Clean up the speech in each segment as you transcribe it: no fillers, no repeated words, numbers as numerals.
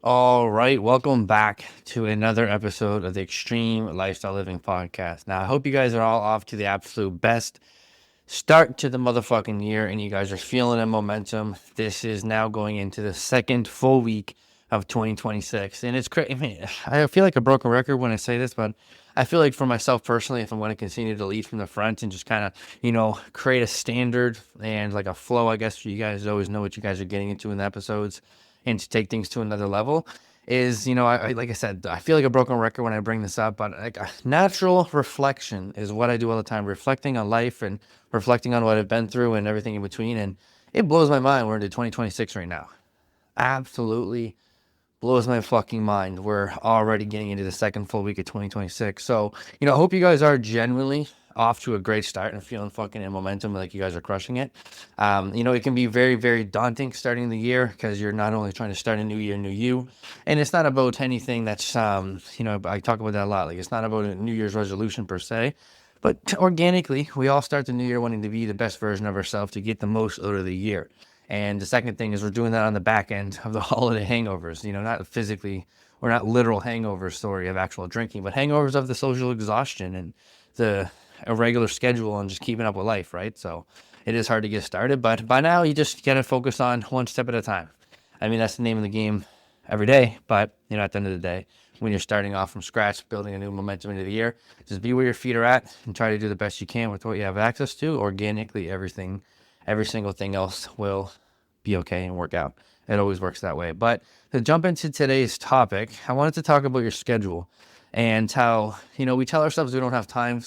All right, welcome back to another episode of the Extreme Lifestyle Living Podcast. Now, I hope you guys are all off to the absolute best start to the motherfucking year and you guys are feeling the momentum. This is now going into the second full week of 2026. And it's crazy. I mean, I feel like a broken record when I say this, but I feel like for myself personally, if I'm going to continue to lead from the front and just kind of, create a standard and like a flow, I guess, for you guys to always know what you guys are getting into in the episodes and to take things to another level is, like I said, I feel like a broken record when I bring this up, but like a natural reflection is what I do all the time, reflecting on life and reflecting on what I've been through and everything in between. And it blows my mind. We're into 2026 right now. Absolutely blows my fucking mind. We're already getting into the second full week of 2026. So, I hope you guys are genuinely off to a great start and feeling fucking in momentum like you guys are crushing it. It can be very, very daunting starting the year because you're not only trying to start a new year, new you, and it's not about anything that's, I talk about that a lot. Like, it's not about a New Year's resolution per se, but organically, we all start the new year wanting to be the best version of ourselves to get the most out of the year. And the second thing is we're doing that on the back end of the holiday hangovers, not physically or not literal hangover story of actual drinking, but hangovers of the social exhaustion and the irregular schedule and just keeping up with life, right? So it is hard to get started, but by now you just got to focus on one step at a time. I mean, that's the name of the game every day, but at the end of the day, when you're starting off from scratch, building a new momentum into the year, just be where your feet are at and try to do the best you can with what you have access to. Organically, every single thing else will be okay and work out. It always works that way. But to jump into today's topic, I wanted to talk about your schedule and how, we tell ourselves we don't have time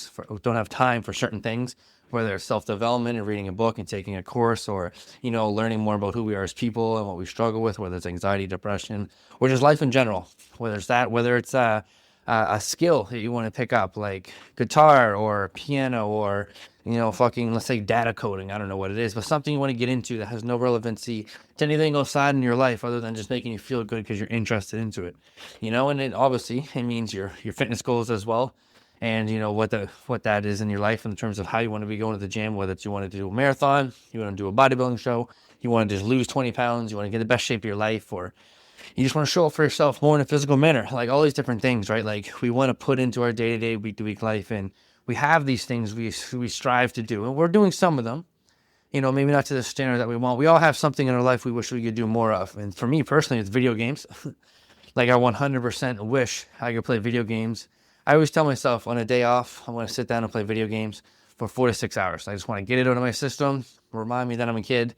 for certain things, whether it's self-development and reading a book and taking a course or, learning more about who we are as people and what we struggle with, whether it's anxiety, depression, or just life in general, whether it's a skill that you want to pick up, like guitar or piano or, let's say data coding. I don't know what it is, but something you want to get into that has no relevancy to anything outside in your life other than just making you feel good because you're interested into it, and it means your fitness goals as well. And what that is in your life in terms of how you want to be going to the gym, whether it's you want to do a marathon, you want to do a bodybuilding show, you want to just lose 20 pounds, you want to get the best shape of your life, or you just want to show up for yourself more in a physical manner, like all these different things, right? Like we want to put into our day-to-day, week-to-week life, and we have these things we strive to do, and we're doing some of them, maybe not to the standard that we want. We all have something in our life we wish we could do more of, and for me personally, it's video games. Like I 100% wish I could play video games. I always tell myself on a day off, I want to sit down and play video games for 4 to 6 hours. I just want to get it out of my system, remind me that I'm a kid,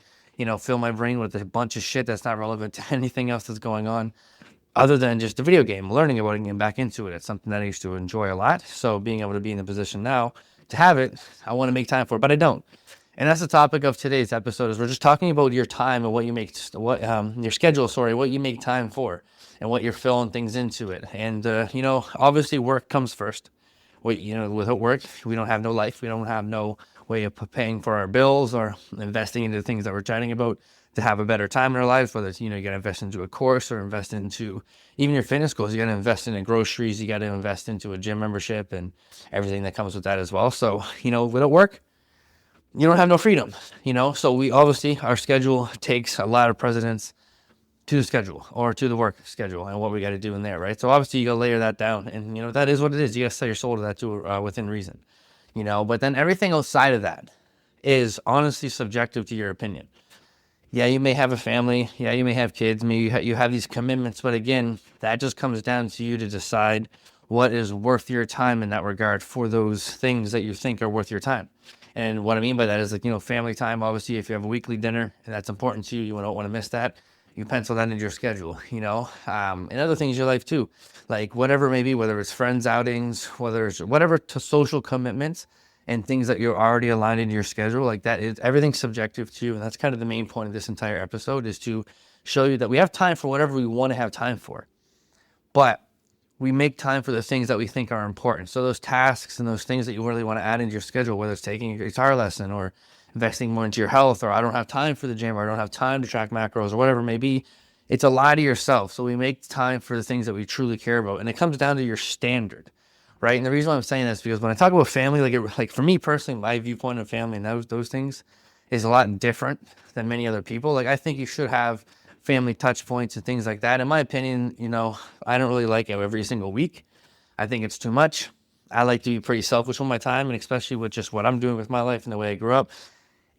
fill my brain with a bunch of shit that's not relevant to anything else that's going on other than just the video game, learning about it and getting back into it. It's something that I used to enjoy a lot. So being able to be in the position now to have it, I want to make time for it, but I don't. And that's the topic of today's episode is we're just talking about your time and what you make, your schedule, what you make time for and what you're filling things into it. And, obviously work comes first. Without work, we don't have no life. We don't have no way of paying for our bills or investing into the things that we're chatting about to have a better time in our lives, whether it's, you got to invest into a course or invest into even your fitness goals. You got to invest in groceries. You got to invest into a gym membership and everything that comes with that as well. So, without work, you don't have no freedom, So we obviously, our schedule takes a lot of precedence to the schedule or to the work schedule and what we got to do in there, right? So obviously you got to layer that down and, that is what it is. You got to sell your soul to that too, within reason, but then everything outside of that is honestly subjective to your opinion. Yeah, you may have a family. Yeah, you may have kids. Maybe you have these commitments, but again, that just comes down to you to decide what is worth your time in that regard for those things that you think are worth your time. And what I mean by that is family time. Obviously, if you have a weekly dinner and that's important to you, you don't want to miss that. You pencil that into your schedule, and other things in your life too, like whatever it may be, whether it's friends outings, whether it's whatever to social commitments and things that you're already aligned into your schedule, like that is everything's subjective to you. And that's kind of the main point of this entire episode is to show you that we have time for whatever we want to have time for, but we make time for the things that we think are important. So those tasks and those things that you really want to add into your schedule, whether it's taking a guitar lesson or investing more into your health, or I don't have time for the gym, or I don't have time to track macros, or whatever it may be, it's a lie to yourself. So we make time for the things that we truly care about. And it comes down to your standard, right? And the reason why I'm saying this is because when I talk about family, like for me personally, my viewpoint of family and those things is a lot different than many other people. Like I think you should have family touch points and things like that. In my opinion, I don't really like it every single week. I think it's too much. I like to be pretty selfish with my time, and especially with just what I'm doing with my life and the way I grew up.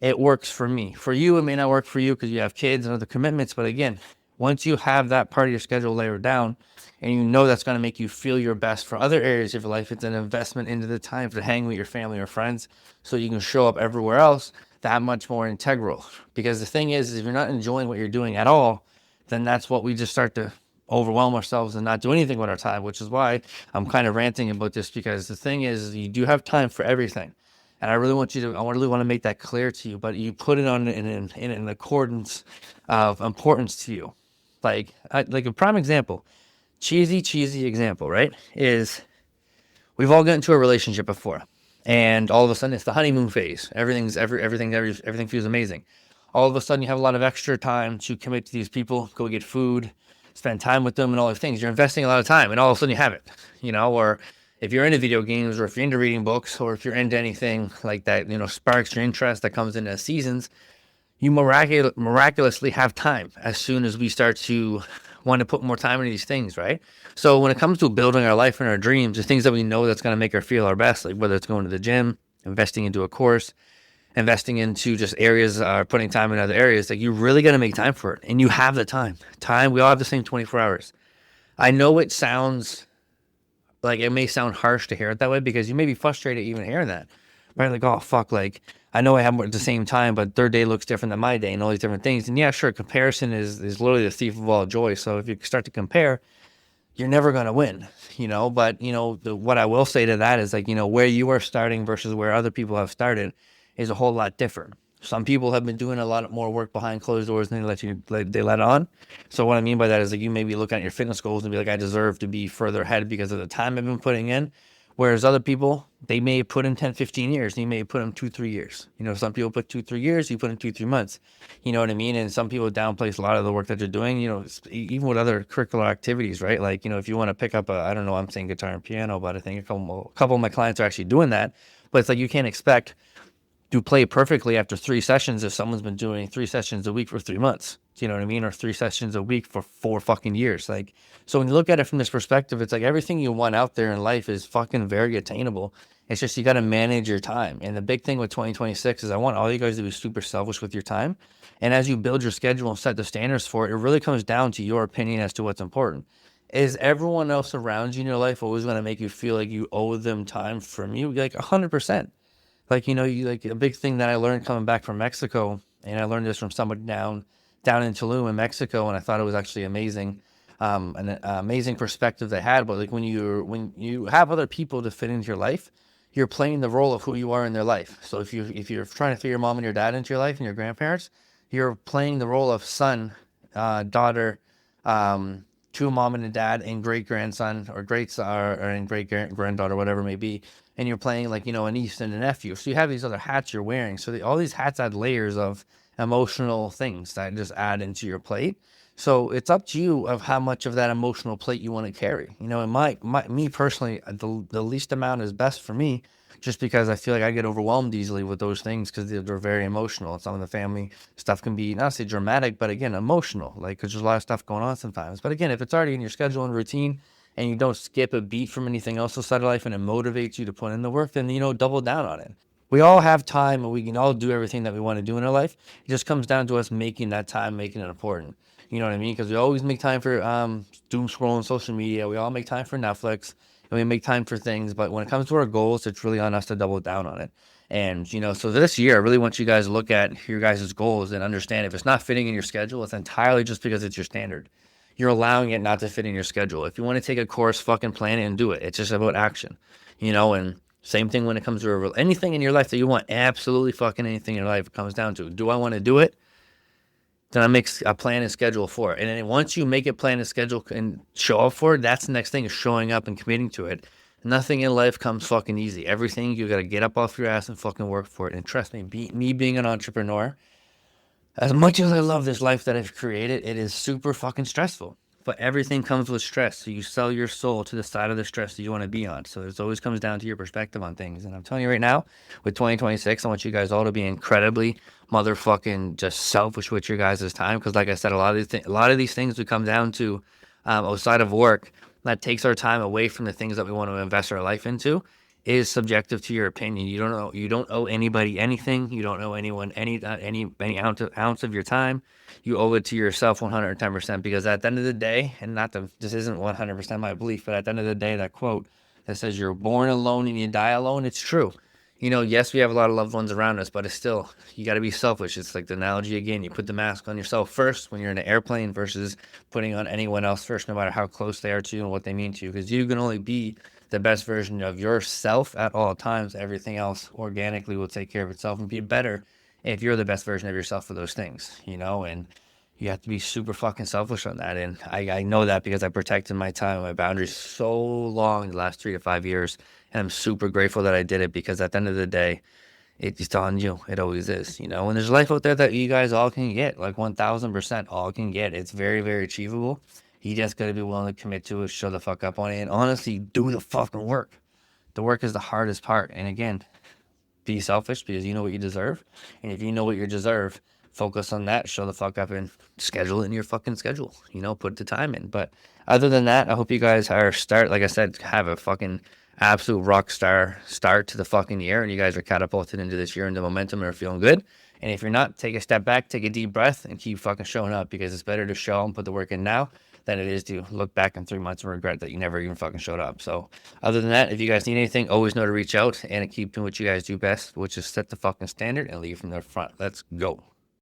It works for me. For you, it may not work for you because you have kids and other commitments. But again, once you have that part of your schedule layered down and you know that's going to make you feel your best for other areas of your life, it's an investment into the time to hang with your family or friends so you can show up everywhere else that much more integral. Because the thing is if you're not enjoying what you're doing at all, then that's what we just start to overwhelm ourselves and not do anything with our time, which is why I'm kind of ranting about this, because the thing is you do have time for everything. And I really want to make that clear to you, but you put it on in an accordance of importance to you. Like a prime example, cheesy example, right? Is we've all gotten into a relationship before, and all of a sudden it's the honeymoon phase. Everything feels amazing. All of a sudden you have a lot of extra time to commit to these people, go get food, spend time with them, and all these things. You're investing a lot of time, and all of a sudden you have it, or if you're into video games, or if you're into reading books, or if you're into anything like that, sparks your interest that comes into seasons, you miraculously have time as soon as we start to want to put more time into these things, right? So when it comes to building our life and our dreams, the things that we know that's going to make us feel our best, like whether it's going to the gym, investing into a course, investing into just areas, or putting time in other areas, like you're really going to make time for it. And you have the time. We all have the same 24 hours. I know it sounds like it may sound harsh to hear it that way because you may be frustrated even hearing that. Right? Like, oh, fuck, like, I know I have more at the same time, but their day looks different than my day and all these different things. And yeah, sure, comparison is literally the thief of all joy. So if you start to compare, you're never going to win, But, what I will say to that is like, where you are starting versus where other people have started is a whole lot different. Some people have been doing a lot more work behind closed doors than they let on. So what I mean by that is like you maybe look at your fitness goals and be like, I deserve to be further ahead because of the time I've been putting in. Whereas other people, they may put in 10, 15 years. And you may put in 2-3 years. Some people put 2-3 years, you put in 2-3 months. You know what I mean? And some people downplay a lot of the work that you're doing, even with other curricular activities, right? Like, if you want to pick up I don't know, I'm saying guitar and piano, but I think a couple of my clients are actually doing that. But it's like you can't expect to play perfectly after 3 sessions if someone's been doing 3 sessions a week for 3 months. Do you know what I mean? Or 3 sessions a week for 4 fucking years. Like, so when you look at it from this perspective, it's like everything you want out there in life is fucking very attainable. It's just you got to manage your time. And the big thing with 2026 is I want all you guys to be super selfish with your time. And as you build your schedule and set the standards for it, it really comes down to your opinion as to what's important. Is everyone else around you in your life always going to make you feel like you owe them time from you? Like 100%. Like, like a big thing that I learned coming back from Mexico, and I learned this from somebody down in Tulum in Mexico, and I thought it was actually amazing, an amazing perspective they had. But like when you have other people to fit into your life, you're playing the role of who you are in their life. So if you're trying to fit your mom and your dad into your life and your grandparents, you're playing the role of son, daughter, to a mom and a dad and great grandson or and great granddaughter, whatever it may be. And you're playing like, a niece and a nephew. So you have these other hats you're wearing. So all these hats add layers of emotional things that just add into your plate. So it's up to you of how much of that emotional plate you want to carry. And me personally, the least amount is best for me, just because I feel like I get overwhelmed easily with those things because they're very emotional. And some of the family stuff can be, not say dramatic, but again, emotional, like, because there's a lot of stuff going on sometimes. But again, if it's already in your schedule and routine and you don't skip a beat from anything else outside of life and it motivates you to put in the work, then, double down on it. We all have time and we can all do everything that we want to do in our life. It just comes down to us making that time, making it important. You know what I mean? Because we always make time for doom scrolling social media. We all make time for Netflix. And we make time for things, but when it comes to our goals, it's really on us to double down on it. And, so this year, I really want you guys to look at your guys' goals and understand if it's not fitting in your schedule, it's entirely just because it's your standard. You're allowing it not to fit in your schedule. If you want to take a course, fucking plan it and do it. It's just about action, and same thing when it comes to anything in your life that you want, absolutely fucking anything in your life, it comes down to, do I want to do it? Then I make a plan and schedule for it. And then once you make it, plan and schedule and show up for it, that's the next thing, is showing up and committing to it. Nothing in life comes fucking easy. Everything, you got to get up off your ass and fucking work for it. And trust me, me being an entrepreneur, as much as I love this life that I've created, it is super fucking stressful. But everything comes with stress. So you sell your soul to the side of the stress that you want to be on. So it always comes down to your perspective on things. And I'm telling you right now, with 2026, I want you guys all to be incredibly motherfucking just selfish with your guys' time. Because like I said, a lot of these things would come down to outside of work that takes our time away from the things that we want to invest our life into is subjective to your opinion. You don't owe anybody anything. You don't owe anyone any ounce of your time. You owe it to yourself 110%, because at the end of the day, and this isn't 100% my belief, but at the end of the day, that quote that says you're born alone and you die alone, it's true. Yes, we have a lot of loved ones around us, but it's still, you got to be selfish. It's like the analogy again. You put the mask on yourself first when you're in an airplane versus putting on anyone else first, no matter how close they are to you and what they mean to you, because you can only be the best version of yourself at all times. Everything else organically will take care of itself and be better if you're the best version of yourself for those things, and you have to be super fucking selfish on that. And I know that because I protected my time and my boundaries so long the last 3 to 5 years. And I'm super grateful that I did it, because at the end of the day, it's on you. It always is, And there's life out there that you guys all can get, like 1000% all can get. It's very, very achievable. You just got to be willing to commit to it, show the fuck up on it, and honestly, do the fucking work. The work is the hardest part. And again, be selfish because you know what you deserve. And if you know what you deserve, focus on that, show the fuck up, and schedule it in your fucking schedule. Put the time in. But other than that, I hope you guys like I said, have a fucking absolute rock star start to the fucking year, and you guys are catapulted into this year into momentum and are feeling good. And if you're not, take a step back, take a deep breath, and keep fucking showing up, because it's better to show and put the work in now than it is to look back in 3 months and regret that you never even fucking showed up. So other than that, if you guys need anything, always know to reach out and keep doing what you guys do best, which is set the fucking standard and lead from the front. Let's go.